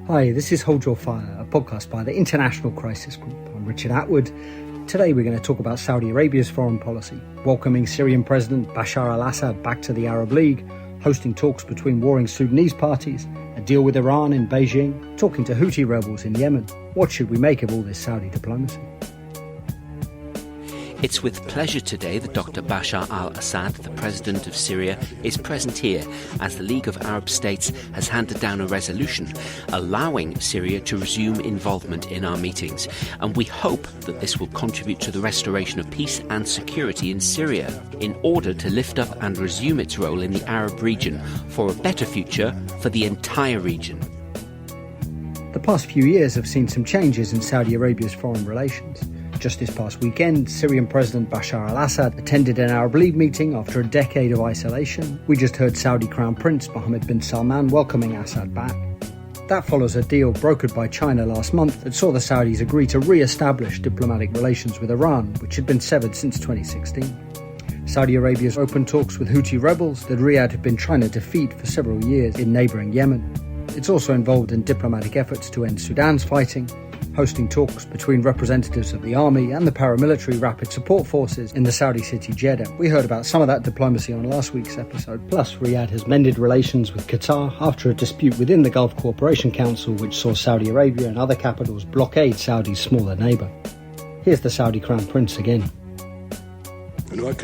Hi, this is Hold Your Fire, a podcast by the International Crisis Group. I'm Richard Atwood. Today we're going to talk about Saudi Arabia's foreign policy, welcoming Syrian President Bashar al-Assad back to the Arab League, hosting talks between warring Sudanese parties, a deal with Iran in Beijing, talking to Houthi rebels in Yemen. What should we make of all this Saudi diplomacy? It's with pleasure today that Dr. Bashar al-Assad, the president of Syria, is present here as the League of Arab States has handed down a resolution allowing Syria to resume involvement in our meetings. And we hope that this will contribute to the restoration of peace and security in Syria in order to lift up and resume its role in the Arab region for a better future for the entire region. The past few years have seen some changes in Saudi Arabia's foreign relations. Just this past weekend, Syrian President Bashar al-Assad attended an Arab League meeting after a decade of isolation. We just heard Saudi Crown Prince Mohammed bin Salman welcoming Assad back. That follows a deal brokered by China last month that saw the Saudis agree to re-establish diplomatic relations with Iran, which had been severed since 2016. Saudi Arabia's open talks with Houthi rebels that Riyadh had been trying to defeat for several years in neighbouring Yemen. It's also involved in diplomatic efforts to end Sudan's fighting, hosting talks between representatives of the army and the paramilitary rapid support forces in the Saudi city Jeddah. We heard about some of that diplomacy on last week's episode. Plus, Riyadh has mended relations with Qatar after a dispute within the Gulf Cooperation Council which saw Saudi Arabia and other capitals blockade Saudi's smaller neighbour. Here's the Saudi Crown Prince again. We want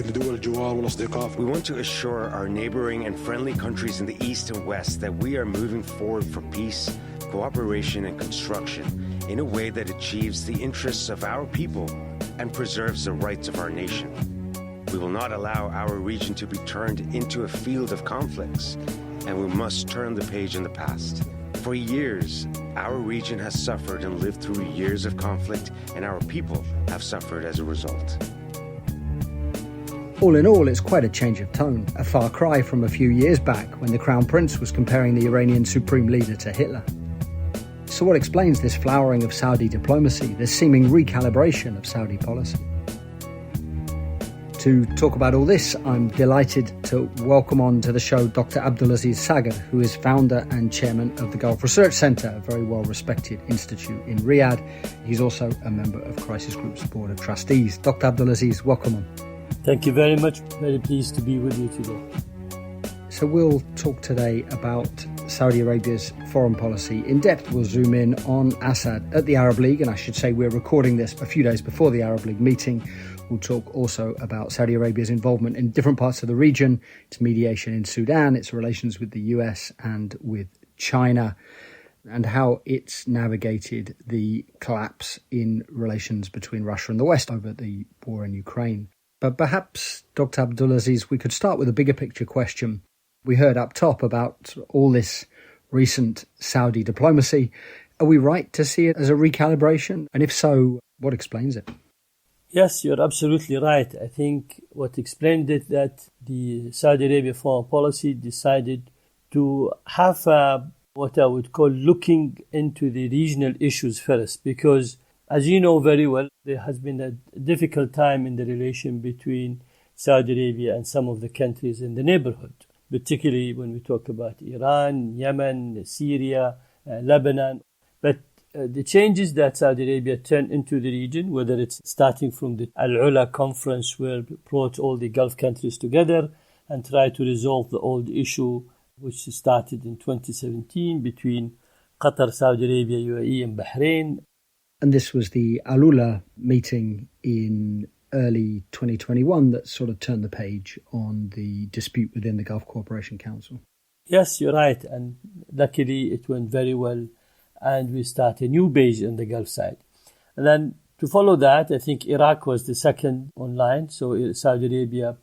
to assure our neighboring and friendly countries in the east and west that we are moving forward for peace, cooperation and construction in a way that achieves the interests of our people and preserves the rights of our nation. We will not allow our region to be turned into a field of conflicts, and we must turn the page in the past. For years, our region has suffered and lived through years of conflict, and our people have suffered as a result. All in all, it's quite a change of tone, a far cry from a few years back when the Crown Prince was comparing the Iranian supreme leader to Hitler. So what explains this flowering of Saudi diplomacy, this seeming recalibration of Saudi policy? To talk about all this, I'm delighted to welcome on to the show Dr. Abdulaziz Sager, who is founder and chairman of the Gulf Research Centre, a very well-respected institute in Riyadh. He's also a member of Crisis Group's Board of Trustees. Dr. Abdulaziz, welcome on. Thank you very much. Very pleased to be with you today. So we'll talk today about Saudi Arabia's foreign policy in depth. We'll zoom in on Assad at the Arab League, and I should say we're recording this a few days before the Arab League meeting. We'll talk also about Saudi Arabia's involvement in different parts of the region, its mediation in Sudan, its relations with the US and with China, and how it's navigated the collapse in relations between Russia and the West over the war in Ukraine. But perhaps, Dr. Abdulaziz, we could start with a bigger picture question. We heard up top about all this recent Saudi diplomacy. Are we right to see it as a recalibration? And if so, what explains it? Yes, you're absolutely right. I think what explained it that the Saudi Arabia foreign policy decided to have what I would call looking into the regional issues first, because as you know very well, there has been a difficult time in the relation between Saudi Arabia and some of the countries in the neighborhood, particularly when we talk about Iran, Yemen, Syria, Lebanon. But the changes that Saudi Arabia turned into the region, whether it's starting from the Al-Ula conference where it brought all the Gulf countries together and tried to resolve the old issue, which started in 2017 between Qatar, Saudi Arabia, UAE and Bahrain. And this was the Al-Ula meeting in early 2021 that sort of turned the page on the dispute within the Gulf Cooperation Council. Yes, you're right. And luckily it went very well. And we start a new page on the Gulf side. And then to follow that, I think Iraq was the second online. So Saudi Arabia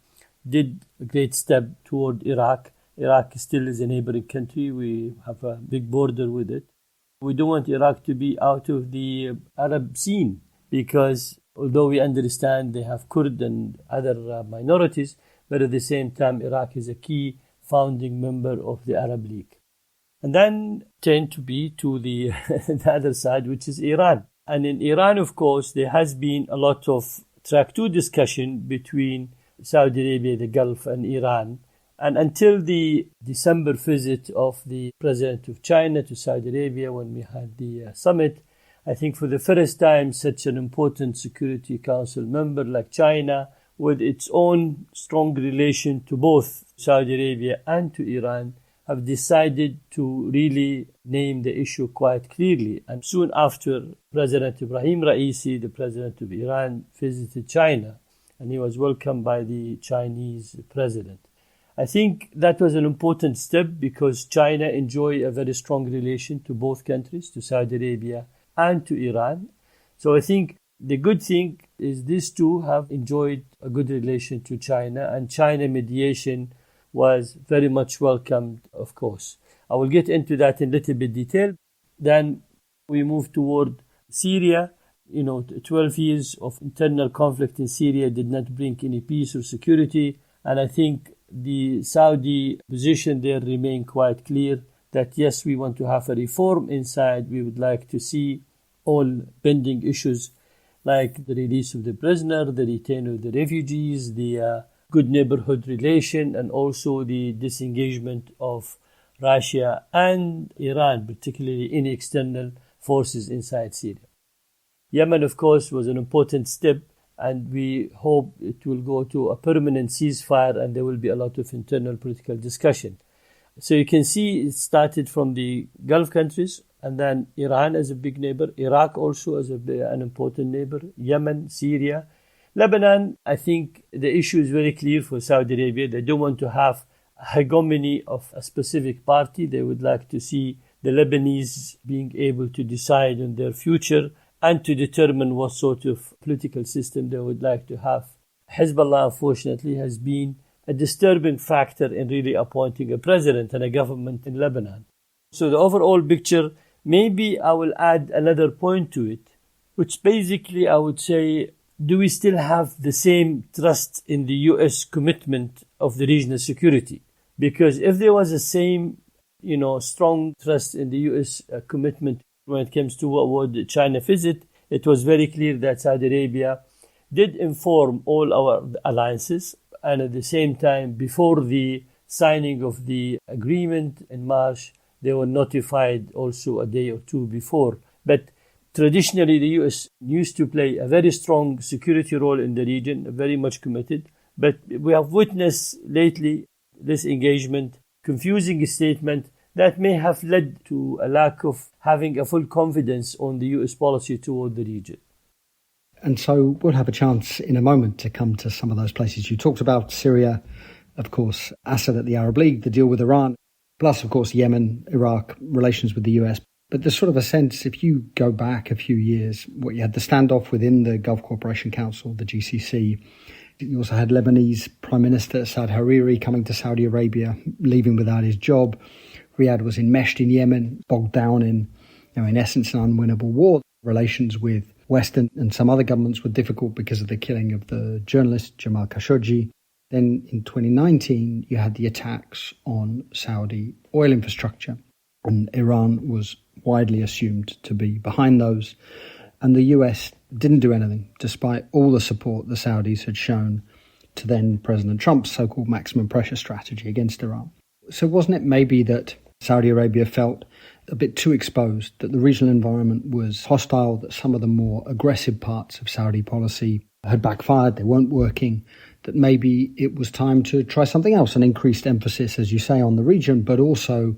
did a great step toward Iraq. Iraq still is a neighboring country. We have a big border with it. We don't want Iraq to be out of the Arab scene because although we understand they have Kurd and other minorities, but at the same time, Iraq is a key founding member of the Arab League. And then tend to be to the other side, which is Iran. And in Iran, of course, there has been a lot of track 2 discussion between Saudi Arabia, the Gulf, and Iran. And until the December visit of the President of China to Saudi Arabia when we had the summit, I think for the first time such an important Security Council member like China, with its own strong relation to both Saudi Arabia and to Iran, have decided to really name the issue quite clearly. And soon after, President Ibrahim Raisi, the President of Iran, visited China, and he was welcomed by the Chinese president. I think that was an important step because China enjoys a very strong relation to both countries, to Saudi Arabia and to Iran. So I think the good thing is these two have enjoyed a good relation to China, and China mediation was very much welcomed, of course. I will get into that in a little bit detail. Then we move toward Syria. 12 years of internal conflict in Syria did not bring any peace or security, and I think the Saudi position there remained quite clear that yes, we want to have a reform inside. We would like to see all pending issues like the release of the prisoner, the return of the refugees, the good neighborhood relation, and also the disengagement of Russia and Iran, particularly any external forces inside Syria. Yemen, of course, was an important step, and we hope it will go to a permanent ceasefire and there will be a lot of internal political discussion. So you can see it started from the Gulf countries, and then Iran as a big neighbor, Iraq also as an important neighbor, Yemen, Syria. Lebanon, I think the issue is very clear for Saudi Arabia. They don't want to have a hegemony of a specific party. They would like to see the Lebanese being able to decide on their future and to determine what sort of political system they would like to have. Hezbollah, unfortunately, has been a disturbing factor in really appointing a president and a government in Lebanon. So the overall picture, maybe I will add another point to it, which basically I would say, do we still have the same trust in the U.S. commitment of the regional security? Because if there was the same, strong trust in the U.S. commitment when it comes to what would China visit, it was very clear that Saudi Arabia did inform all our alliances, and at the same time, before the signing of the agreement in March, they were notified also a day or two before. But traditionally, the U.S. used to play a very strong security role in the region, very much committed. But we have witnessed lately this engagement, confusing statement that may have led to a lack of having a full confidence on the U.S. policy toward the region. And so we'll have a chance in a moment to come to some of those places you talked about. Syria, of course, Assad at the Arab League, the deal with Iran, plus, of course, Yemen, Iraq, relations with the US. But there's sort of a sense, if you go back a few years, what you had the standoff within the Gulf Cooperation Council, the GCC. You also had Lebanese Prime Minister Saad Hariri coming to Saudi Arabia, leaving without his job. Riyadh was enmeshed in Yemen, bogged down in essence, an unwinnable war. Relations with Western and some other governments were difficult because of the killing of the journalist Jamal Khashoggi. Then in 2019, you had the attacks on Saudi oil infrastructure, and Iran was widely assumed to be behind those. And the US didn't do anything, despite all the support the Saudis had shown to then President Trump's so-called maximum pressure strategy against Iran. So wasn't it maybe that Saudi Arabia felt a bit too exposed, that the regional environment was hostile, that some of the more aggressive parts of Saudi policy had backfired, they weren't working, that maybe it was time to try something else, an increased emphasis, as you say, on the region, but also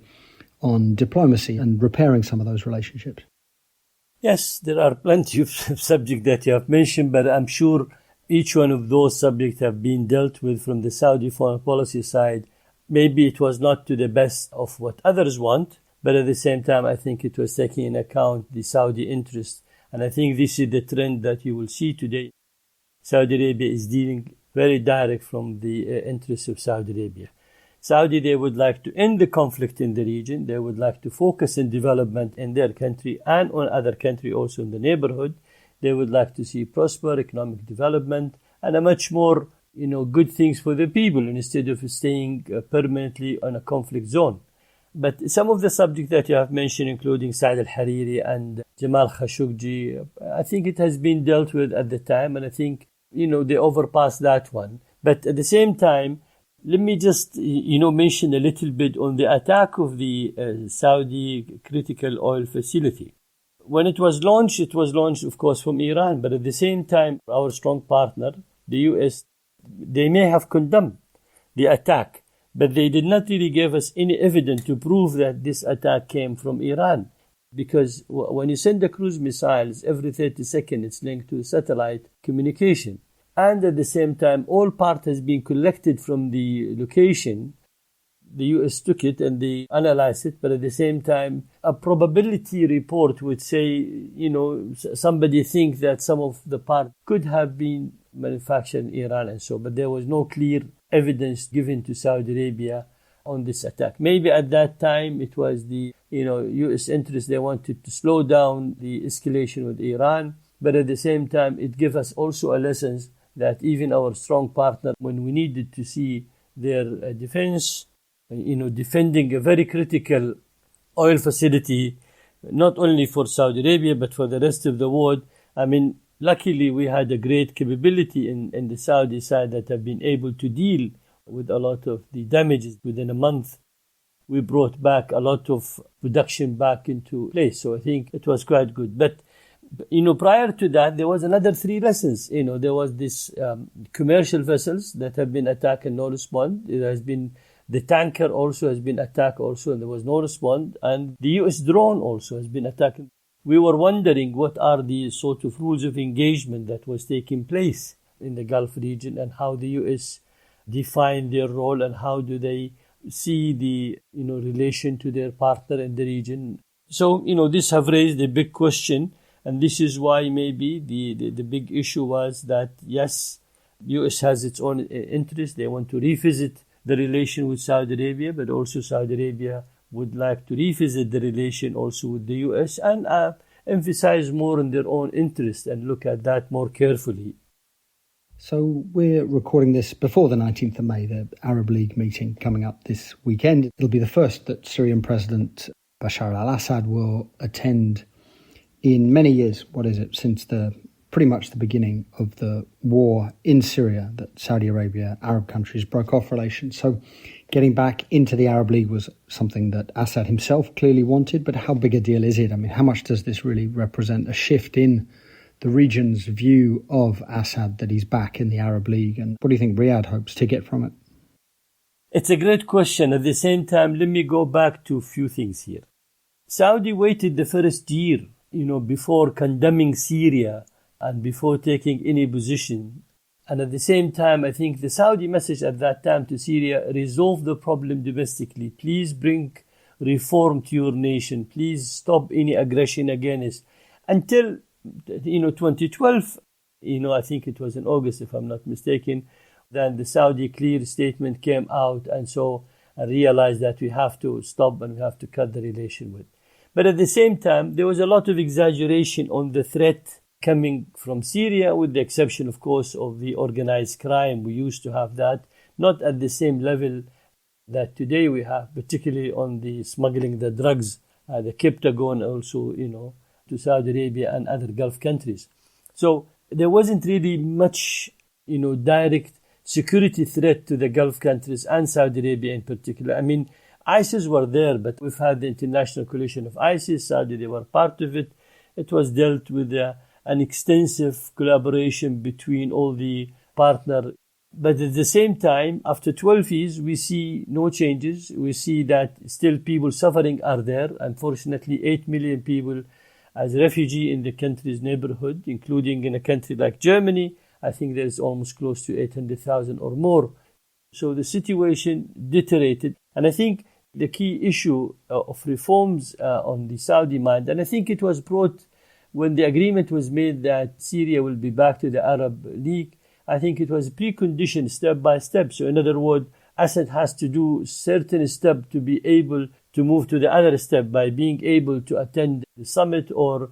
on diplomacy and repairing some of those relationships? Yes, there are plenty of subjects that you have mentioned, but I'm sure each one of those subjects have been dealt with from the Saudi foreign policy side. Maybe it was not to the best of what others want, but at the same time, I think it was taking into account the Saudi interest. And I think this is the trend that you will see today. Saudi Arabia is dealing very direct from the interests of Saudi Arabia. Saudi, they would like to end the conflict in the region. They would like to focus on development in their country and on other countries also in the neighborhood. They would like to see prosper economic development and a much more, good things for the people instead of staying permanently on a conflict zone. But some of the subjects that you have mentioned, including Saad al-Hariri and Jamal Khashoggi, I think it has been dealt with at the time, and I think, they overpassed that one. But at the same time, Let me just, mention a little bit on the attack of the Saudi critical oil facility. When it was launched, of course, from Iran, but at the same time, our strong partner, the US, they may have condemned the attack, but they did not really give us any evidence to prove that this attack came from Iran. Because when you send the cruise missiles, every 30 seconds, it's linked to satellite communication. And at the same time, all part has been collected from the location. The US took it and they analyzed it, but at the same time, a probability report would say, somebody thinks that some of the parts could have been manufactured in Iran and so, but there was no clear evidence given to Saudi Arabia on this attack. Maybe at that time it was the US interest. They wanted to slow down the escalation with Iran, but at the same time it gave us also a lesson that even our strong partner, when we needed to see their defense, defending a very critical oil facility, not only for Saudi Arabia but for the rest of the world. I mean, luckily we had a great capability in the Saudi side that have been able to deal with a lot of the damages within a month. We brought back a lot of production back into place. So I think it was quite good. But, prior to that, there was another 3 lessons. There was this commercial vessels that have been attacked and no response. There has been the tanker also has been attacked also and there was no response. And the US drone also has been attacked. We were wondering what are the sort of rules of engagement that was taking place in the Gulf region and how the US define their role and how do they see the relation to their partner in the region. So this have raised a big question, and this is why maybe the big issue was that yes, US has its own interest. They want to revisit the relation with Saudi Arabia, but also Saudi Arabia would like to revisit the relation also with the US and emphasize more on their own interest and look at that more carefully. So we're recording this before the 19th of May, the Arab League meeting coming up this weekend. It'll be the first that Syrian President Bashar al-Assad will attend in many years. What is it? Since pretty much the beginning of the war in Syria that Saudi Arabia, Arab countries broke off relations. So getting back into the Arab League was something that Assad himself clearly wanted. But how big a deal is it? I mean, how much does this really represent a shift in the region's view of Assad that he's back in the Arab League? And what do you think Riyadh hopes to get from it? It's a great question. At the same time, let me go back to a few things here. Saudi waited the first year, before condemning Syria and before taking any position. And at the same time, I think the Saudi message at that time to Syria, resolve the problem domestically. Please bring reform to your nation. Please stop any aggression against. Until 2012, I think it was in August, if I'm not mistaken, then the Saudi clear statement came out, and so I realized that we have to stop and we have to cut the relation with. But at the same time, there was a lot of exaggeration on the threat coming from Syria, with the exception, of course, of the organized crime. We used to have that, not at the same level that today we have, particularly on the smuggling the drugs, the Kiptagon also, to Saudi Arabia and other Gulf countries. So there wasn't really much, direct security threat to the Gulf countries and Saudi Arabia in particular. I mean, ISIS were there, but we've had the international coalition of ISIS. Saudi, they were part of it. It was dealt with an extensive collaboration between all the partners. But at the same time, after 12 years, we see no changes. We see that still people suffering are there. Unfortunately, 8 million people as refugee in the country's neighborhood, including in a country like Germany. I think there is almost close to 800,000 or more. So the situation deteriorated. And I think the key issue of reforms on the Saudi mind, and I think it was brought when the agreement was made that Syria will be back to the Arab League. I think it was a precondition step by step. So in other words, Assad has to do certain step to be able to move to the other step by being able to attend the summit, or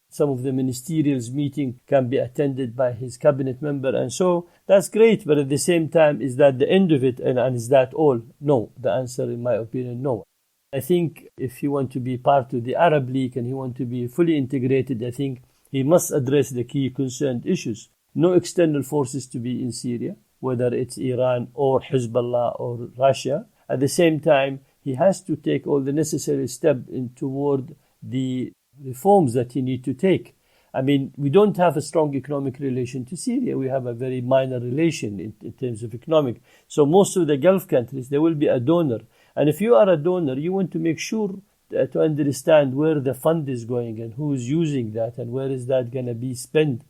some of the ministerials meeting can be attended by his cabinet member. And so that's great. But at the same time, is that the end of it? And is that all? No. The answer, in my opinion, no. I think if he wants to be part of the Arab League and he wants to be fully integrated, I think he must address the key concerned issues. No external forces to be in Syria. whether it's Iran or Hezbollah or Russia. At the same time, he has to take all the necessary steps toward the reforms that he needs to take. I mean, we don't have a strong economic relation to Syria. We have a very minor relation in terms of economic. So most of the Gulf countries, there will be a donor. And if you are a donor, you want to make sure to understand where the fund is going and who is using that and where is that going to be spent.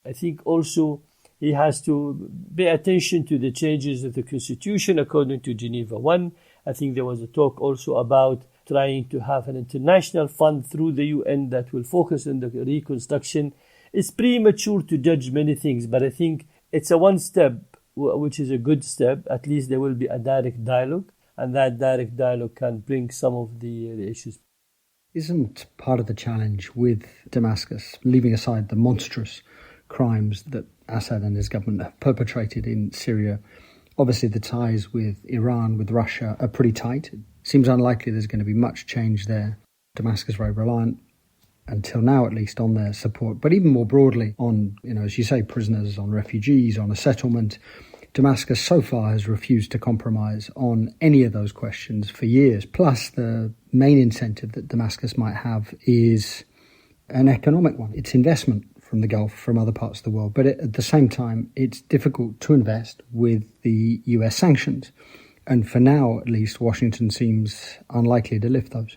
I think also he has to pay attention to the changes of the constitution according to Geneva 1. I think there was a talk also about trying to have an international fund through the UN that will focus on the reconstruction. It's premature to judge many things, but I think it's a one step, which is a good step. At least there will be a direct dialogue, and that direct dialogue can bring some of the issues. Isn't part of the challenge with Damascus, leaving aside the monstrous crimes that Assad and his government have perpetrated in Syria, obviously the ties with Iran, with Russia are pretty tight. It seems unlikely there's going to be much change there. Damascus is very reliant, until now at least, on their support. But even more broadly on, as you say, prisoners, on refugees, on a settlement, Damascus so far has refused to compromise on any of those questions for years. Plus, the main incentive that Damascus might have is an economic one. It's investment from the Gulf, from other parts of the world. But at the same time, it's difficult to invest with the US sanctions. And for now, at least, Washington seems unlikely to lift those.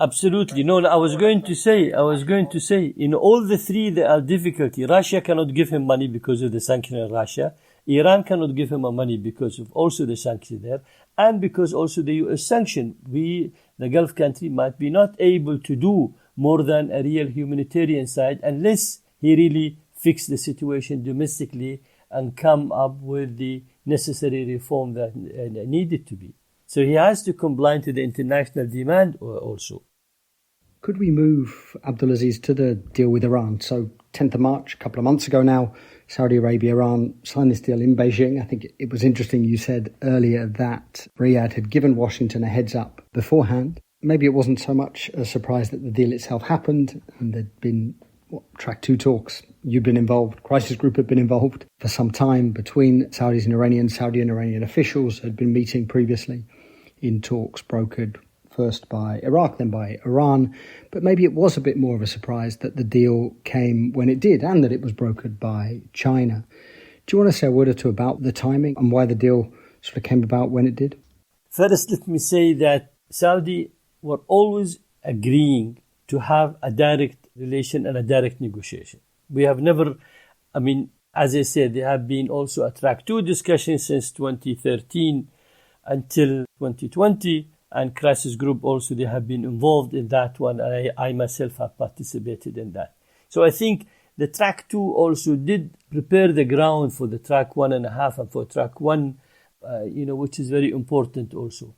Absolutely. No, I was going to say, in all the three, there are difficulty. Russia cannot give him money because of the sanction in Russia. Iran cannot give him money because of also the sanction there. And because also the US sanction. We, the Gulf country, might be not able to do more than a real humanitarian side unless he really fix the situation domestically and come up with the necessary reform that needed to be. So he has to comply to the international demand also. Could we move, Abdulaziz, to the deal with Iran? So 10th of March, a couple of months ago now, Saudi Arabia, Iran signed this deal in Beijing. I think it was interesting you said earlier that Riyadh had given Washington a heads up beforehand. Maybe it wasn't so much a surprise that the deal itself happened, and there'd been track 2 talks. You've been involved, Crisis Group had been involved for some time between Saudis and Iranians. Saudi and Iranian officials had been meeting previously in talks brokered first by Iraq, then by Iran. But maybe it was a bit more of a surprise that the deal came when it did and that it was brokered by China. Do you want to say a word or two about the timing and why the deal sort of came about when it did? First, let me say that Saudi were always agreeing to have a direct relation and a direct negotiation. We have never, as I said, there have been also a track 2 discussions since 2013 until 2020, and Crisis Group also, they have been involved in that one, and I myself have participated in that. So I think the track 2 also did prepare the ground for the track 1.5 and for track 1, which is very important also.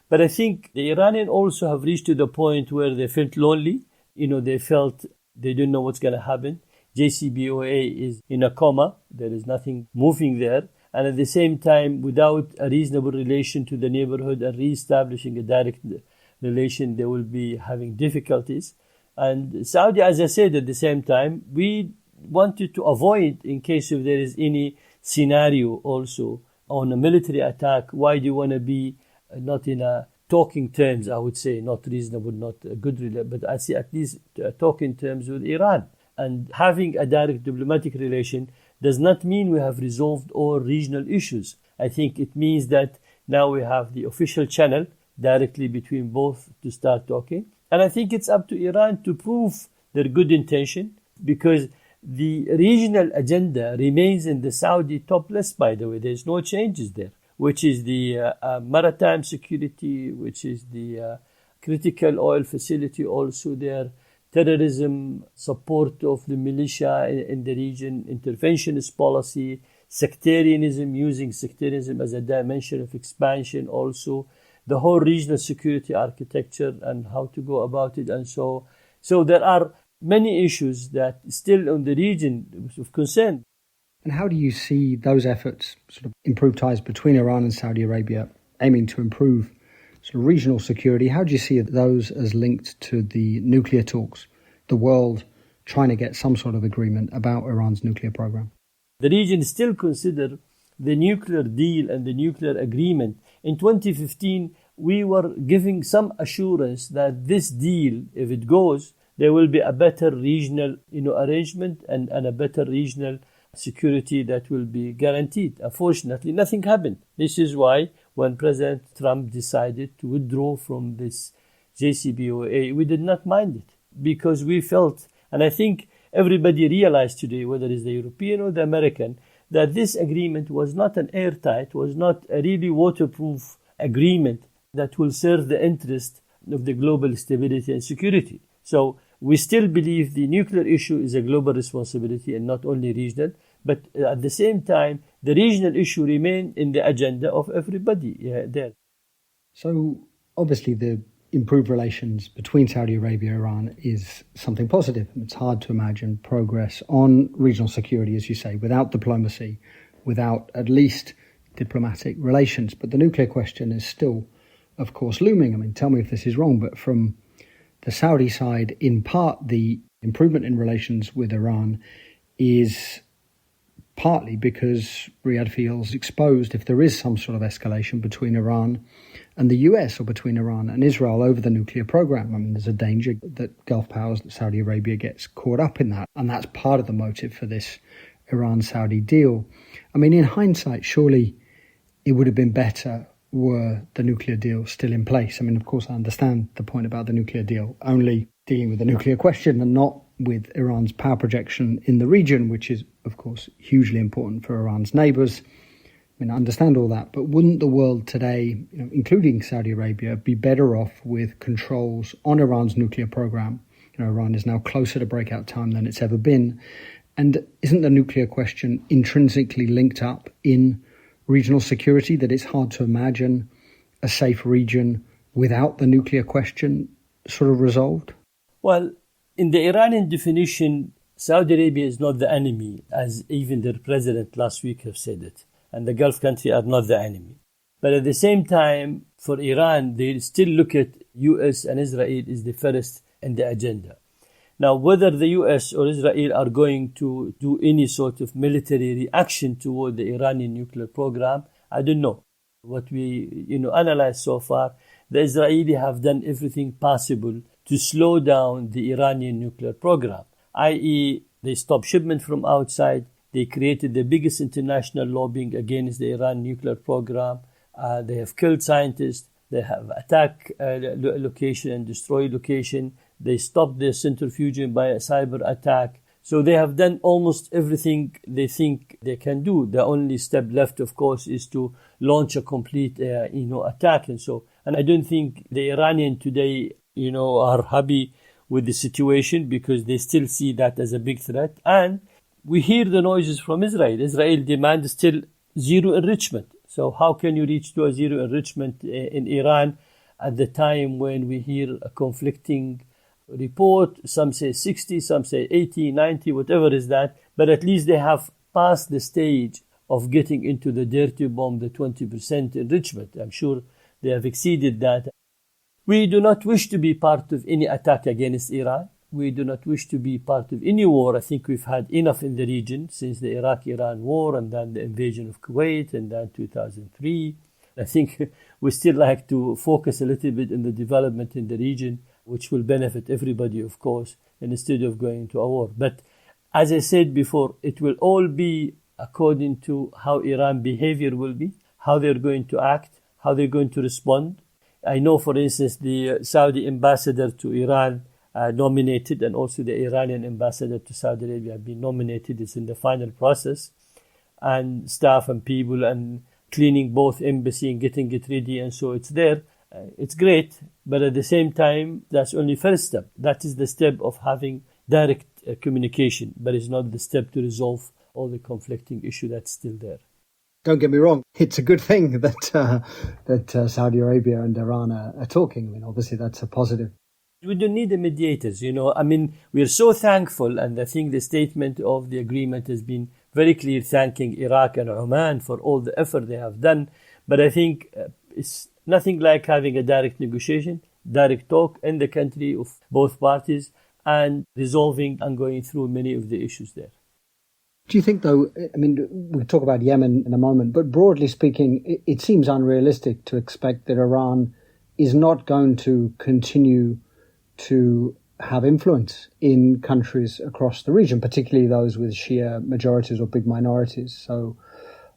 But I think the Iranians also have reached to the point where they felt lonely. They felt they didn't know what's going to happen. JCPOA is in a coma. There is nothing moving there. And at the same time, without a reasonable relation to the neighborhood and re-establishing a direct relation, they will be having difficulties. And Saudi, as I said, at the same time, we wanted to avoid, in case if there is any scenario also on a military attack, why do you want to be not in a talking terms, I would say, not reasonable, not a good, but I say at least talking terms with Iran. And having a direct diplomatic relation does not mean we have resolved all regional issues. I think it means that now we have the official channel directly between both to start talking. And I think it's up to Iran to prove their good intention, because the regional agenda remains in the Saudi top list, by the way. There's no changes there, which is the maritime security, which is the critical oil facility, also their terrorism, support of the militia in the region, interventionist policy, sectarianism, using sectarianism as a dimension of expansion also, the whole regional security architecture and how to go about it. And so there are many issues that still in the region of concern. And how do you see those efforts sort of improve ties between Iran and Saudi Arabia, aiming to improve sort of regional security? How do you see those as linked to the nuclear talks, the world trying to get some sort of agreement about Iran's nuclear program? The region still consider the nuclear deal and the nuclear agreement, in 2015, we were giving some assurance that this deal, if it goes, there will be a better regional arrangement and a better regional security that will be guaranteed. Unfortunately, nothing happened. This is why when President Trump decided to withdraw from this JCPOA, we did not mind it because we felt, and I think everybody realized today, whether it's the European or the American, that this agreement was not an airtight, was not a really waterproof agreement that will serve the interest of the global stability and security. So we still believe the nuclear issue is a global responsibility and not only regional, but at the same time, the regional issue remains in the agenda of everybody there. So obviously the improved relations between Saudi Arabia and Iran is something positive. It's hard to imagine progress on regional security, as you say, without diplomacy, without at least diplomatic relations. But the nuclear question is still, of course, looming. I mean, tell me if this is wrong, but from the Saudi side, in part, the improvement in relations with Iran is partly because Riyadh feels exposed if there is some sort of escalation between Iran and the US or between Iran and Israel over the nuclear program. I mean, there's a danger that Gulf powers, that Saudi Arabia gets caught up in that. And that's part of the motive for this Iran-Saudi deal. I mean, in hindsight, surely it would have been better were the nuclear deal still in place. I mean, of course, I understand the point about the nuclear deal only dealing with the nuclear question and not with Iran's power projection in the region, which is, of course, hugely important for Iran's neighbours. I mean, I understand all that, but wouldn't the world today, including Saudi Arabia, be better off with controls on Iran's nuclear program? Iran is now closer to breakout time than it's ever been. And isn't the nuclear question intrinsically linked up in regional security, that it's hard to imagine a safe region without the nuclear question sort of resolved? Well, in the Iranian definition, Saudi Arabia is not the enemy, as even their president last week have said it. And the Gulf countries are not the enemy. But at the same time, for Iran, they still look at US and Israel as the first in the agenda. Now, whether the US or Israel are going to do any sort of military reaction toward the Iranian nuclear program, I don't know. What we analyzed so far, the Israelis have done everything possible to slow down the Iranian nuclear program, i.e. they stopped shipment from outside, they created the biggest international lobbying against the Iran nuclear program, they have killed scientists, they have attacked location and destroyed location, they stopped their centrifusion by a cyber attack. So they have done almost everything they think they can do. The only step left, of course, is to launch a complete attack. And I don't think the Iranian today are happy with the situation because they still see that as a big threat. And we hear the noises from Israel. Israel demands still zero enrichment. So how can you reach to a zero enrichment in Iran at the time when we hear a conflicting report? Some say 60, some say 80, 90, whatever is that. But at least they have passed the stage of getting into the dirty bomb, the 20% enrichment. I'm sure they have exceeded that. We do not wish to be part of any attack against Iran. We do not wish to be part of any war. I think we've had enough in the region since the Iraq-Iran war and then the invasion of Kuwait and then 2003. I think we still like to focus a little bit on the development in the region, which will benefit everybody, of course, instead of going to a war. But as I said before, it will all be according to how Iran behavior will be, how they're going to act, how they're going to respond. I know, for instance, the Saudi ambassador to Iran nominated, and also the Iranian ambassador to Saudi Arabia have been nominated. It's in the final process, and staff and people and cleaning both embassy and getting it ready, and so it's there. It's great, but at the same time, that's only first step. That is the step of having direct communication, but it's not the step to resolve all the conflicting issue that's still there. Don't get me wrong, it's a good thing that Saudi Arabia and Iran are talking. I mean, obviously that's a positive. We don't need the mediators, I mean, we're so thankful, and I think the statement of the agreement has been very clear, thanking Iraq and Oman for all the effort they have done. But I think it's nothing like having a direct negotiation, direct talk in the country of both parties and resolving and going through many of the issues there. Do you think, though, I mean, we'll talk about Yemen in a moment, but broadly speaking, it seems unrealistic to expect that Iran is not going to continue to have influence in countries across the region, particularly those with Shia majorities or big minorities. So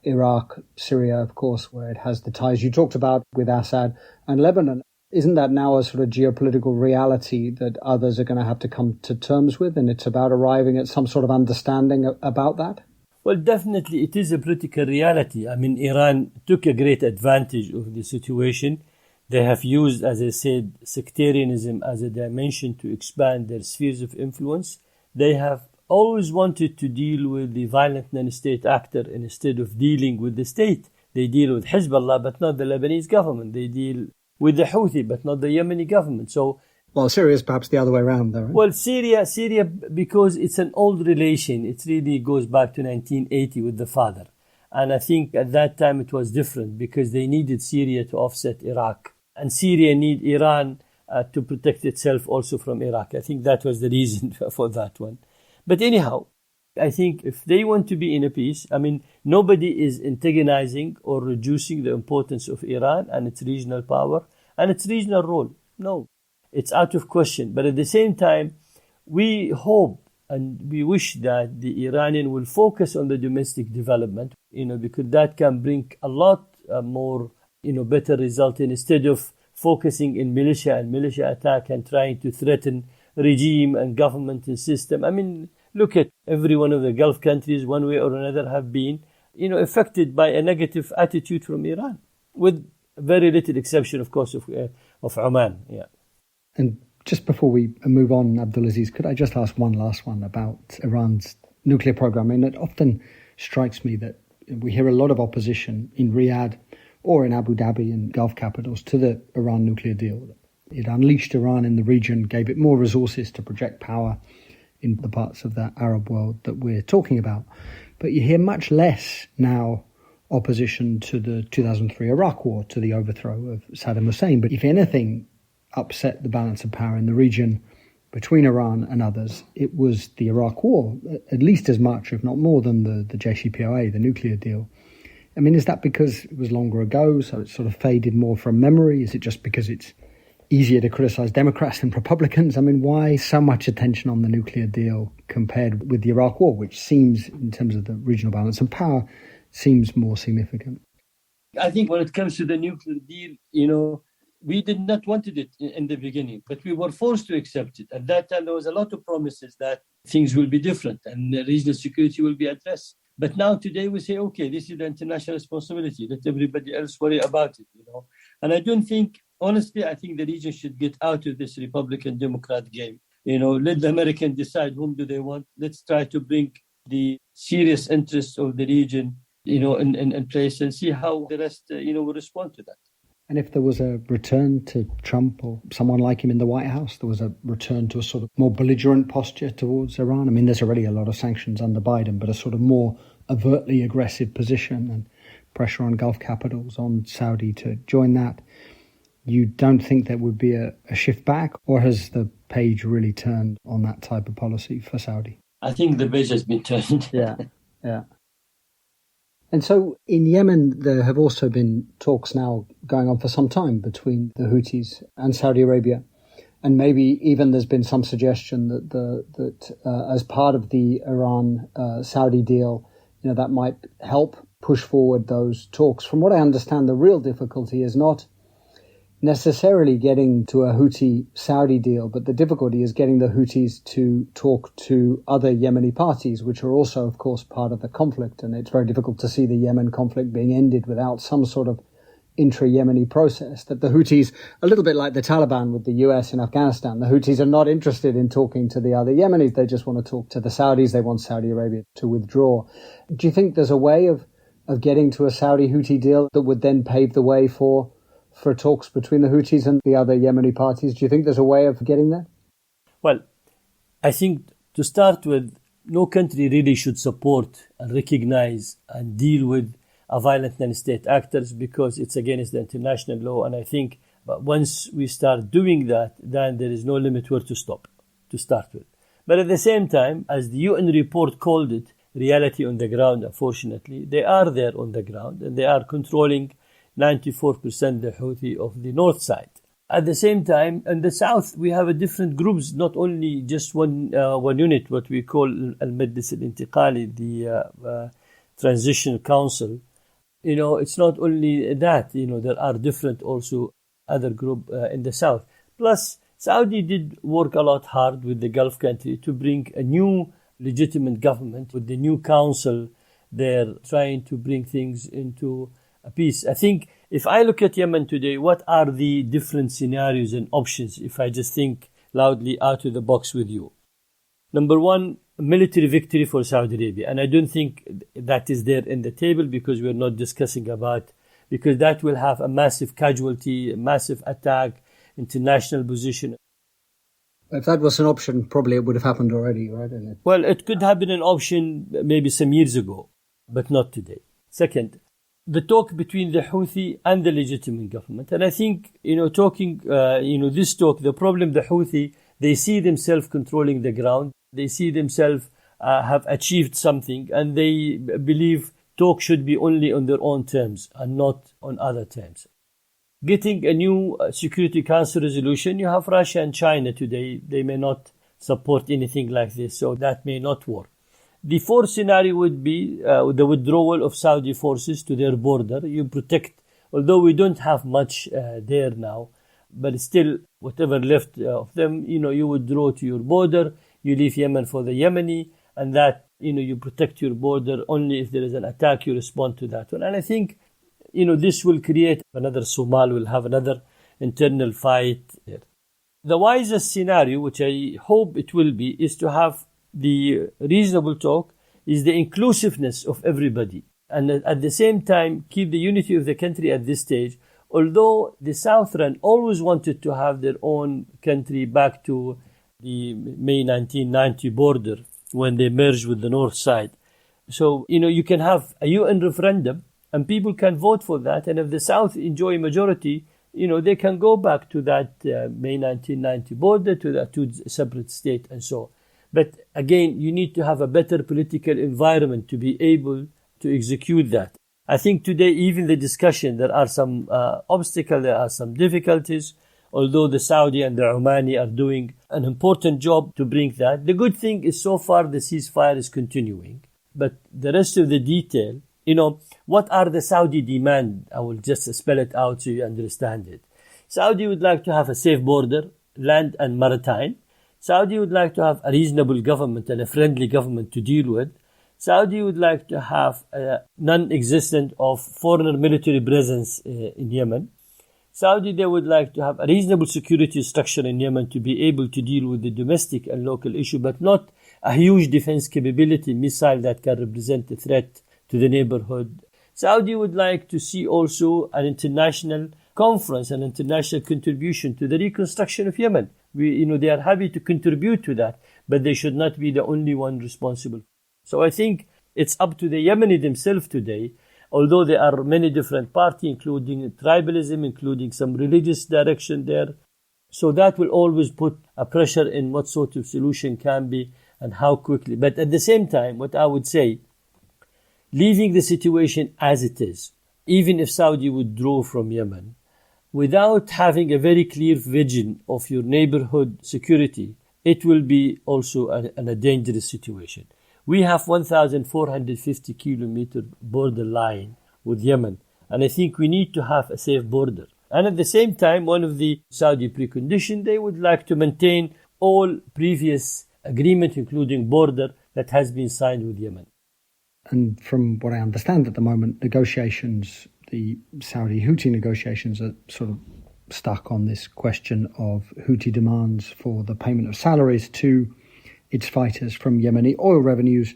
Iraq, Syria, of course, where it has the ties you talked about with Assad, and Lebanon. Isn't that now a sort of geopolitical reality that others are going to have to come to terms with, and it's about arriving at some sort of understanding about that? Well, definitely it is a political reality. I mean, Iran took a great advantage of the situation. They have used, as I said, sectarianism as a dimension to expand their spheres of influence. They have always wanted to deal with the violent non-state actor instead of dealing with the state. They deal with Hezbollah, but not the Lebanese government. They deal with the Houthi, but not the Yemeni government. So, well, Syria is perhaps the other way around, though, right? Well, Syria, because it's an old relation. It really goes back to 1980 with the father. And I think at that time it was different because they needed Syria to offset Iraq. And Syria need Iran to protect itself also from Iraq. I think that was the reason for that one. But anyhow, I think if they want to be in a peace, I mean, nobody is antagonizing or reducing the importance of Iran and its regional power and its regional role. No, it's out of question. But at the same time, we hope and we wish that the Iranian will focus on the domestic development, because that can bring a lot more, better result instead of focusing in militia and militia attack and trying to threaten regime and government and system. I mean, look at every one of the Gulf countries, one way or another, have been, affected by a negative attitude from Iran, with very little exception, of course, of Oman. Yeah. And just before we move on, Abdulaziz, could I just ask one last one about Iran's nuclear program? I mean, it often strikes me that we hear a lot of opposition in Riyadh or in Abu Dhabi and Gulf capitals to the Iran nuclear deal. It unleashed Iran in the region, gave it more resources to project power in the parts of the Arab world that we're talking about. But you hear much less now opposition to the 2003 Iraq war, to the overthrow of Saddam Hussein. But if anything upset the balance of power in the region between Iran and others, it was the Iraq war, at least as much, if not more, than the JCPOA, the nuclear deal. I mean, is that because it was longer ago, so it sort of faded more from memory? Is it just because it's easier to criticize Democrats than Republicans? I mean, why so much attention on the nuclear deal compared with the Iraq war, which seems, in terms of the regional balance of power, seems more significant? I think when it comes to the nuclear deal, we did not want it in the beginning, but we were forced to accept it. At that time, there was a lot of promises that things will be different and regional security will be addressed. But now today we say, okay, this is the international responsibility. Let everybody else worry about it, And I don't think, honestly, I think the region should get out of this Republican-Democrat game. Let the Americans decide whom do they want. Let's try to bring the serious interests of the region, in place and see how the rest, will respond to that. And if there was a return to Trump or someone like him in the White House, there was a return to a sort of more belligerent posture towards Iran. I mean, there's already a lot of sanctions under Biden, but a sort of more overtly aggressive position and pressure on Gulf capitals, on Saudi to join that. You don't think there would be a shift back, or has the page really turned on that type of policy for Saudi? I think the page has been turned. Yeah. And so in Yemen, there have also been talks now going on for some time between the Houthis and Saudi Arabia. And maybe even there's been some suggestion that as part of the Iran-Saudi deal, that might help push forward those talks. From what I understand, the real difficulty is not necessarily getting to a Houthi-Saudi deal, but the difficulty is getting the Houthis to talk to other Yemeni parties, which are also, of course, part of the conflict. And it's very difficult to see the Yemen conflict being ended without some sort of intra-Yemeni process. That the Houthis, a little bit like the Taliban with the US in Afghanistan, the Houthis are not interested in talking to the other Yemenis. They just want to talk to the Saudis. They want Saudi Arabia to withdraw. Do you think there's a way of getting to a Saudi-Houthi deal that would then pave the way for talks between the Houthis and the other Yemeni parties? Do you think there's a way of getting there? Well, I think to start with, no country really should support and recognize and deal with a violent non-state actors because it's against the international law. And I think once we start doing that, then there is no limit where to stop, to start with. But at the same time, as the UN report called it, reality on the ground, unfortunately. They are there on the ground, and they are controlling 94% the Houthi of the north side. At the same time, in the south, we have a different groups, not only just one unit, what we call Al-Majlis Al-Intiqali, the Transition Council. It's not only that, there are different also other group in the south. Plus, Saudi did work a lot hard with the Gulf country to bring a new legitimate government with the new council. They're trying to bring things into a peace. I think if I look at Yemen today, what are the different scenarios and options if I just think loudly out of the box with you? Number one, military victory for Saudi Arabia. And I don't think that is there in the table because we're not discussing about, because that will have a massive casualty, a massive attack, international position. If that was an option, probably it would have happened already, right? Well, it could have been an option maybe some years ago, but not today. Second, the talk between the Houthi and the legitimate government. And I think, this talk, the problem, the Houthi, they see themselves controlling the ground. They see themselves have achieved something, and they believe talk should be only on their own terms and not on other terms. Getting a new Security Council resolution, you have Russia and China today. They may not support anything like this, so that may not work. The fourth scenario would be the withdrawal of Saudi forces to their border. You protect, although we don't have much there now, but still, whatever left of them, you withdraw to your border, you leave Yemen for the Yemeni, and that, you protect your border. Only if there is an attack, you respond to that one. And I think, this will create another Somal, will have another internal fight there. The wisest scenario, which I hope it will be, is to have the reasonable talk, is the inclusiveness of everybody. And at the same time, keep the unity of the country at this stage. Although the Southern always wanted to have their own country back to the May 1990 border when they merged with the north side. So, you can have a UN referendum and people can vote for that. And if the South enjoy a majority, they can go back to that May 1990 border, to that two separate state and so on. But again, you need to have a better political environment to be able to execute that. I think today, even the discussion, there are some obstacles, there are some difficulties, although the Saudi and the Omani are doing an important job to bring that. The good thing is so far the ceasefire is continuing. But the rest of the detail, what are the Saudi demand? I will just spell it out so you understand it. Saudi would like to have a safe border, land and maritime. Saudi would like to have a reasonable government and a friendly government to deal with. Saudi would like to have a non-existent of foreign military presence in Yemen. Saudi, they would like to have a reasonable security structure in Yemen to be able to deal with the domestic and local issue, but not a huge defense capability missile that can represent a threat to the neighborhood. Saudi would like to see also an international conference, an international contribution to the reconstruction of Yemen. They are happy to contribute to that, but they should not be the only one responsible. So I think it's up to the Yemeni themselves today, although there are many different parties, including tribalism, including some religious direction there. So that will always put a pressure in what sort of solution can be and how quickly. But at the same time, what I would say, leaving the situation as it is, even if Saudi withdraw from Yemen, without having a very clear vision of your neighborhood security, it will be also a dangerous situation. We have 1,450 kilometer border line with Yemen, and I think we need to have a safe border. And at the same time, one of the Saudi preconditions, they would like to maintain all previous agreement, including border, that has been signed with Yemen. And from what I understand at the moment, negotiations, the Saudi-Houthi negotiations are sort of stuck on this question of Houthi demands for the payment of salaries to its fighters from Yemeni oil revenues.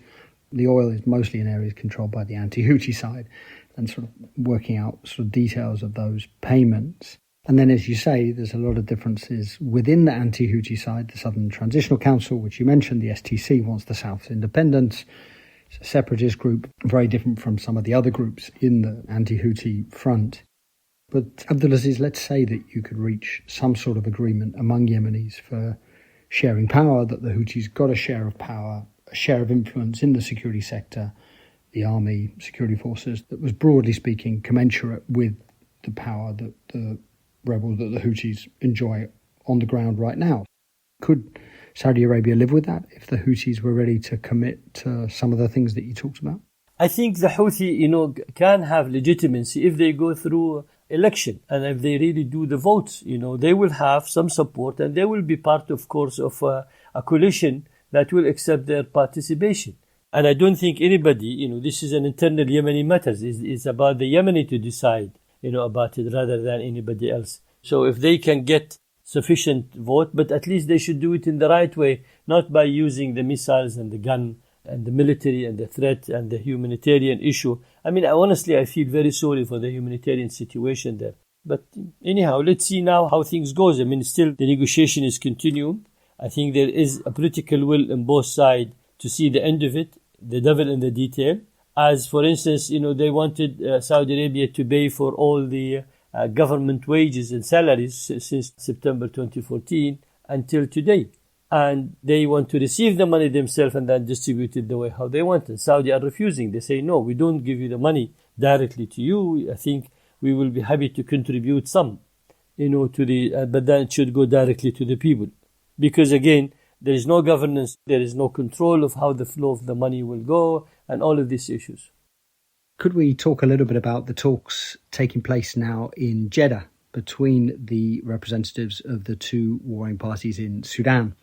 The oil is mostly in areas controlled by the anti-Houthi side, and sort of working out sort of details of those payments. And then, as you say, there's a lot of differences within the anti-Houthi side. The Southern Transitional Council, which you mentioned, the STC wants the South's independence. It's a separatist group, very different from some of the other groups in the anti-Houthi front. But Abdulaziz, let's say that you could reach some sort of agreement among Yemenis for sharing power, that the Houthis got a share of power a share of influence in the security sector, the army, security forces, that was broadly speaking commensurate with the power that the rebels, that the Houthis enjoy on the ground right now. Could Saudi Arabia live with that if the Houthis were ready to commit to some of the things that you talked about? I think the Houthi, can have legitimacy if they go through election and if they really do the votes. They will have some support and they will be part, of course, of a coalition that will accept their participation. And I don't think anybody, this is an internal Yemeni matters. It's about the Yemeni to decide, about it rather than anybody else. So if they can get sufficient vote, but at least they should do it in the right way, not by using the missiles and the gun and the military and the threat and the humanitarian issue. Honestly, I feel very sorry for the humanitarian situation there. But anyhow, let's see now how things goes. Still the negotiation is continuing. I think there is a political will on both sides to see the end of it, the devil in the detail. As, for instance, they wanted Saudi Arabia to pay for all the government wages and salaries since September 2014 until today. And they want to receive the money themselves and then distribute it the way how they want. And Saudi are refusing. They say, no, we don't give you the money directly to you. I think we will be happy to contribute some, but then it should go directly to the people. Because again, there is no governance, there is no control of how the flow of the money will go, and all of these issues. Could we talk a little bit about the talks taking place now in Jeddah between the representatives of the two warring parties in Sudan?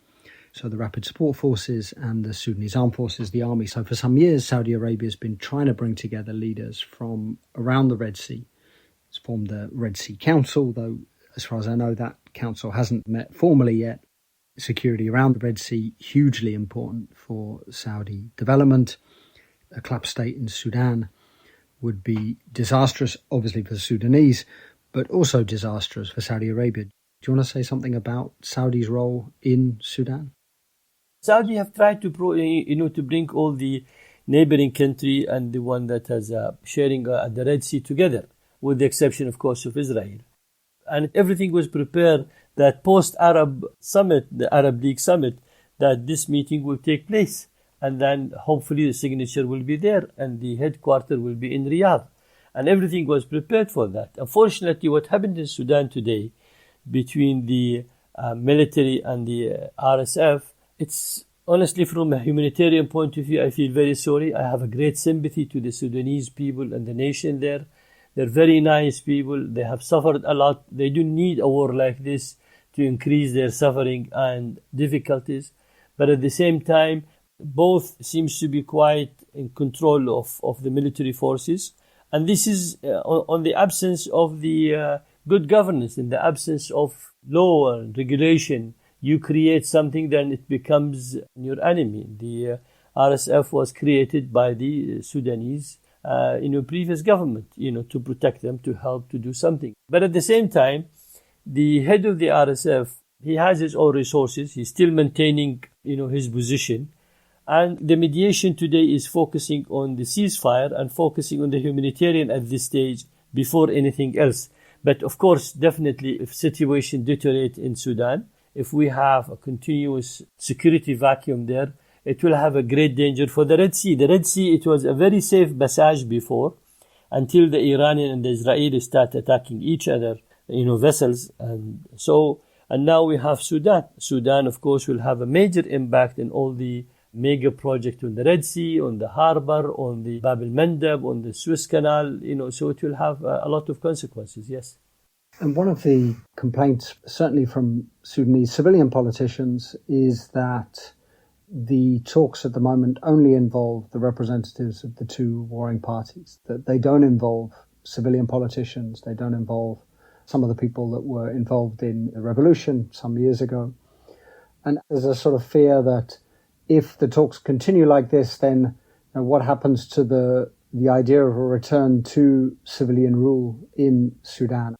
So the Rapid Support Forces and the Sudanese Armed Forces, the army. So for some years, Saudi Arabia has been trying to bring together leaders from around the Red Sea. It's formed the Red Sea Council, though as far as I know, that council hasn't met formally yet. Security around the Red Sea, hugely important for Saudi development. A collapsed state in Sudan would be disastrous, obviously, for the Sudanese, but also disastrous for Saudi Arabia. Do you want to say something about Saudi's role in Sudan? Saudi have tried to bring all the neighboring country and the one that has sharing the Red Sea together, with the exception, of course, of Israel. And everything was prepared that post-Arab summit, the Arab League summit, that this meeting will take place. And then hopefully the signature will be there and the headquarters will be in Riyadh. And everything was prepared for that. Unfortunately, what happened in Sudan today between the military and the RSF, it's honestly from a humanitarian point of view, I feel very sorry. I have a great sympathy to the Sudanese people and the nation there. They're very nice people. They have suffered a lot. They don't need a war like this to increase their suffering and difficulties. But at the same time, both seems to be quite in control of the military forces. And this is on the absence of the good governance, in the absence of law and regulation. You create something, then it becomes your enemy. The RSF was created by the Sudanese previous government, to protect them, to help, to do something. But at the same time, the head of the RSF, he has his own resources. He's still maintaining, his position. And the mediation today is focusing on the ceasefire and focusing on the humanitarian at this stage before anything else. But of course, definitely, if situation deteriorates in Sudan, if we have a continuous security vacuum there, it will have a great danger for the Red Sea. The Red Sea, it was a very safe passage before, until the Iranian and the Israelis start attacking each other, vessels. And now we have Sudan. Sudan, of course, will have a major impact in all the mega projects on the Red Sea, on the harbor, on the Bab el-Mandeb, on the Suez Canal, so it will have a lot of consequences, yes. And one of the complaints, certainly from Sudanese civilian politicians, is that the talks at the moment only involve the representatives of the two warring parties, that they don't involve civilian politicians, they don't involve some of the people that were involved in the revolution some years ago. And there's a sort of fear that if the talks continue like this, then what happens to the idea of a return to civilian rule in Sudan?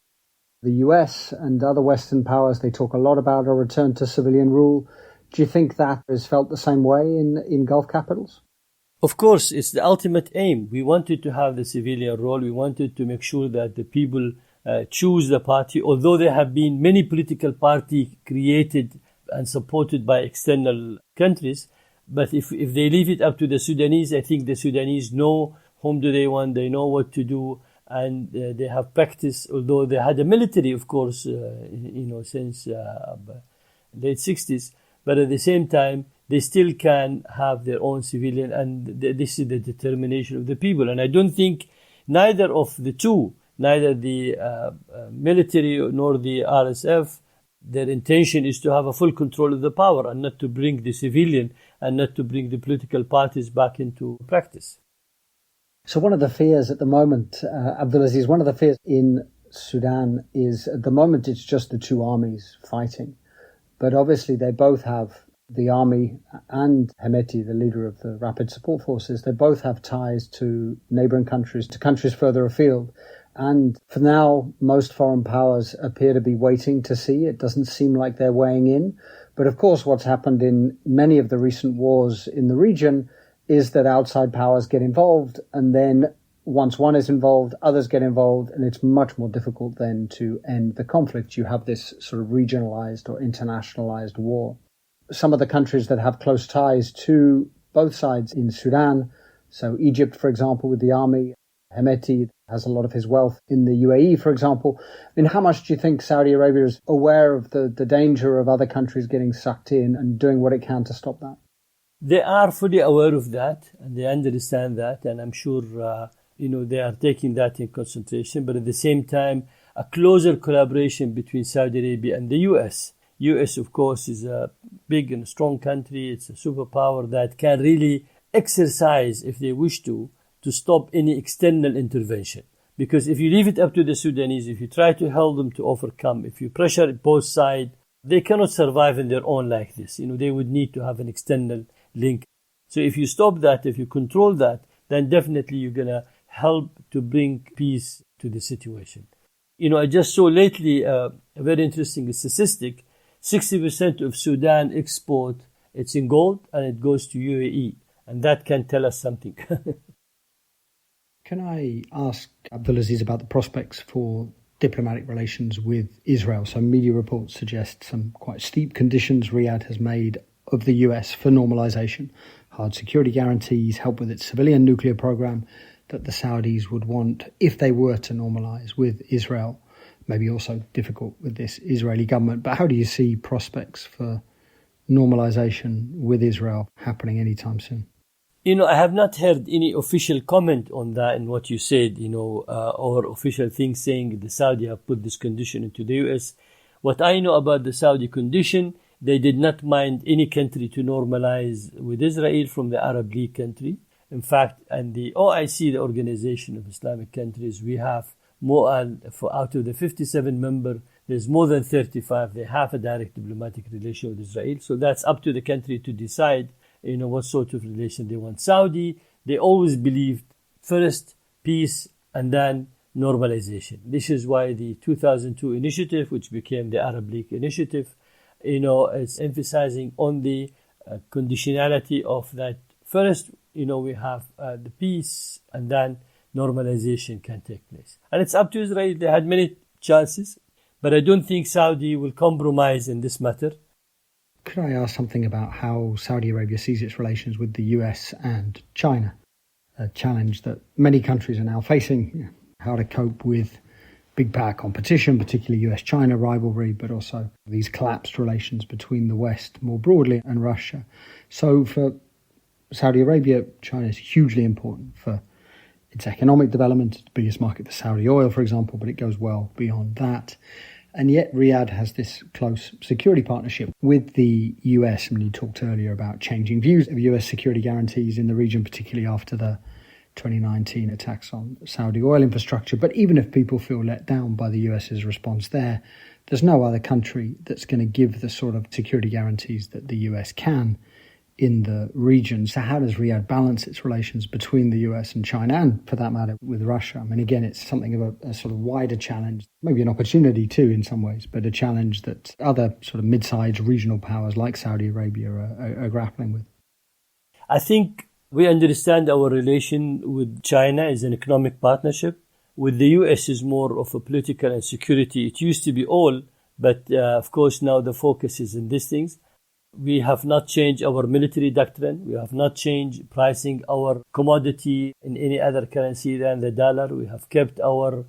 The US and other Western powers, they talk a lot about a return to civilian rule. Do you think that is felt the same way in Gulf capitals? Of course, it's the ultimate aim. We wanted to have the civilian role. We wanted to make sure that the people choose the party, although there have been many political parties created and supported by external countries. But if they leave it up to the Sudanese, I think the Sudanese know whom do they want, they know what to do, and they have practice, although they had a military, of course, since late 60s, but at the same time, they still can have their own civilian, and this is the determination of the people. And I don't think neither of the two, neither the military nor the RSF, their intention is to have a full control of the power and not to bring the civilian and not to bring the political parties back into practice. So one of the fears at the moment, Abdulaziz, one of the fears in Sudan is at the moment it's just the two armies fighting. But obviously they both have, the army and Hemeti, the leader of the Rapid Support Forces, they both have ties to neighbouring countries, to countries further afield. And for now, most foreign powers appear to be waiting to see. It doesn't seem like they're weighing in. But of course, what's happened in many of the recent wars in the region is that outside powers get involved, and then once one is involved, others get involved, and it's much more difficult then to end the conflict. You have this sort of regionalized or internationalized war. Some of the countries that have close ties to both sides in Sudan, so Egypt, for example, with the army, Hemeti has a lot of his wealth in the UAE, for example. I mean, how much do you think Saudi Arabia is aware of the danger of other countries getting sucked in and doing what it can to stop that? They are fully aware of that, and they understand that, and I'm sure, they are taking that in consideration. But at the same time, a closer collaboration between Saudi Arabia and the U.S. U.S., of course, is a big and strong country. It's a superpower that can really exercise, if they wish to stop any external intervention. Because if you leave it up to the Sudanese, if you try to help them to overcome, if you pressure both sides, they cannot survive in their own like this. They would need to have an external link. So if you stop that, if you control that, then definitely you're going to help to bring peace to the situation. I just saw lately a very interesting statistic. 60% of Sudan export, it's in gold, and it goes to UAE. And that can tell us something. Can I ask Abdulaziz about the prospects for diplomatic relations with Israel? So media reports suggest some quite steep conditions Riyadh has made of the US for normalization, hard security guarantees, help with its civilian nuclear program that the Saudis would want if they were to normalize with Israel. Maybe also difficult with this Israeli government. But how do you see prospects for normalization with Israel happening anytime soon? I have not heard any official comment on that in what you said, or official things saying the Saudi have put this condition into the US. What I know about the Saudi condition, they did not mind any country to normalize with Israel from the Arab League country. In fact, and the OIC, the Organization of Islamic Countries, we have more out of the 57 members, there's more than 35. They have a direct diplomatic relation with Israel. So that's up to the country to decide, what sort of relation they want. Saudi, they always believed first peace and then normalization. This is why the 2002 initiative, which became the Arab League initiative, is emphasizing on the conditionality of that. First, we have the peace, and then normalization can take place. And it's up to Israel. They had many chances, but I don't think Saudi will compromise in this matter. Could I ask something about how Saudi Arabia sees its relations with the US and China? A challenge that many countries are now facing, how to cope with big power competition, particularly US-China rivalry, but also these collapsed relations between the West more broadly and Russia. So for Saudi Arabia, China is hugely important for its economic development. It's the biggest market for Saudi oil, for example, but it goes well beyond that. And yet Riyadh has this close security partnership with the US. I mean, you talked earlier about changing views of US security guarantees in the region, particularly after the 2019 attacks on Saudi oil infrastructure. But even if people feel let down by the US's response there's no other country that's going to give the sort of security guarantees that the US can in the region. So how does Riyadh balance its relations between the US and China, and for that matter with Russia? I mean, again, it's something of a sort of wider challenge, maybe an opportunity too in some ways, but a challenge that other sort of mid-sized regional powers like Saudi Arabia are grappling with. I think we understand our relation with China is an economic partnership. With the US is more of a political and security. It used to be all, but of course now the focus is in these things. We have not changed our military doctrine. We have not changed pricing our commodity in any other currency than the dollar. We have kept our,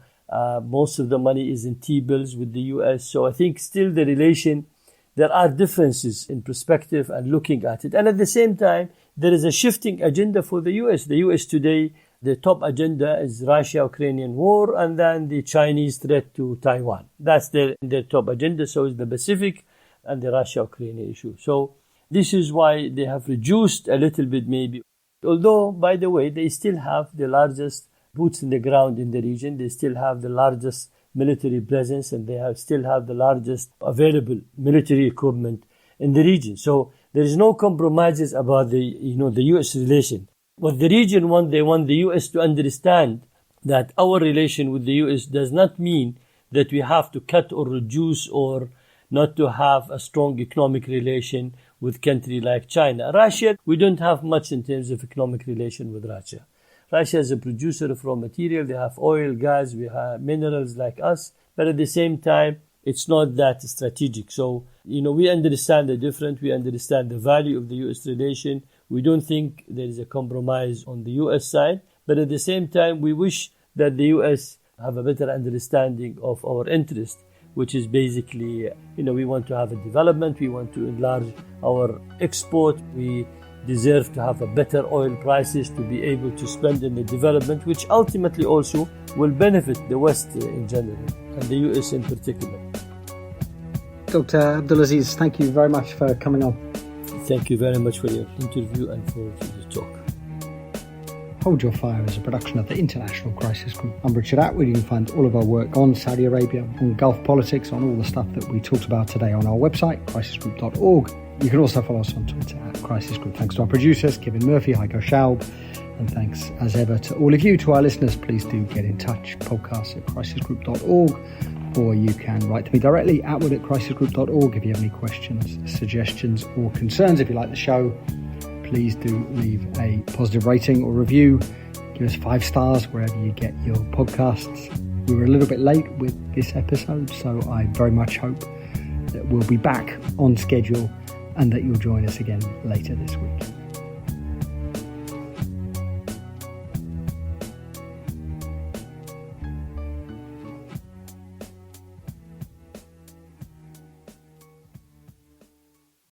most of the money is in T-bills with the US. So I think still the relation, there are differences in perspective and looking at it. And at the same time, there is a shifting agenda for the US. The US today, the top agenda is Russia-Ukrainian war and then the Chinese threat to Taiwan. That's their top agenda. So is the Pacific and the Russia-Ukraine issue. So this is why they have reduced a little bit maybe. Although, by the way, they still have the largest boots in the ground in the region. They still have the largest military presence and they still have the largest available military equipment in the region. So there is no compromises about the U.S. relation. What the region want, they want the U.S. to understand that our relation with the U.S. does not mean that we have to cut or reduce or not to have a strong economic relation with country like China. Russia, we don't have much in terms of economic relation with Russia. Russia is a producer of raw material. They have oil, gas, we have minerals like us. But at the same time, it's not that strategic. So, we understand the difference. We understand the value of the U.S. relation. We don't think there is a compromise on the U.S. side. But at the same time, we wish that the U.S. have a better understanding of our interest, which is basically, we want to have a development. We want to enlarge our export. We deserve to have a better oil prices to be able to spend in the development, which ultimately also will benefit the West in general and the U.S. in particular. Dr. Abdulaziz, thank you very much for coming on. Thank you very much for your interview and for the talk. Hold Your Fire is a production of the International Crisis Group. I'm Richard Atwood. You can find all of our work on Saudi Arabia, on Gulf politics, on all the stuff that we talked about today on our website, crisisgroup.org. You can also follow us on Twitter at Crisis Group. Thanks to our producers, Kevin Murphy, Heiko Schaub, and thanks as ever to all of you. To our listeners, please do get in touch, podcast at crisisgroup.org, or you can write to me directly, atwood@crisisgroup.org, if you have any questions, suggestions, or concerns. If you like the show, please do leave a positive rating or review. Give us 5 stars wherever you get your podcasts. We were a little bit late with this episode, so I very much hope that we'll be back on schedule and that you'll join us again later this week.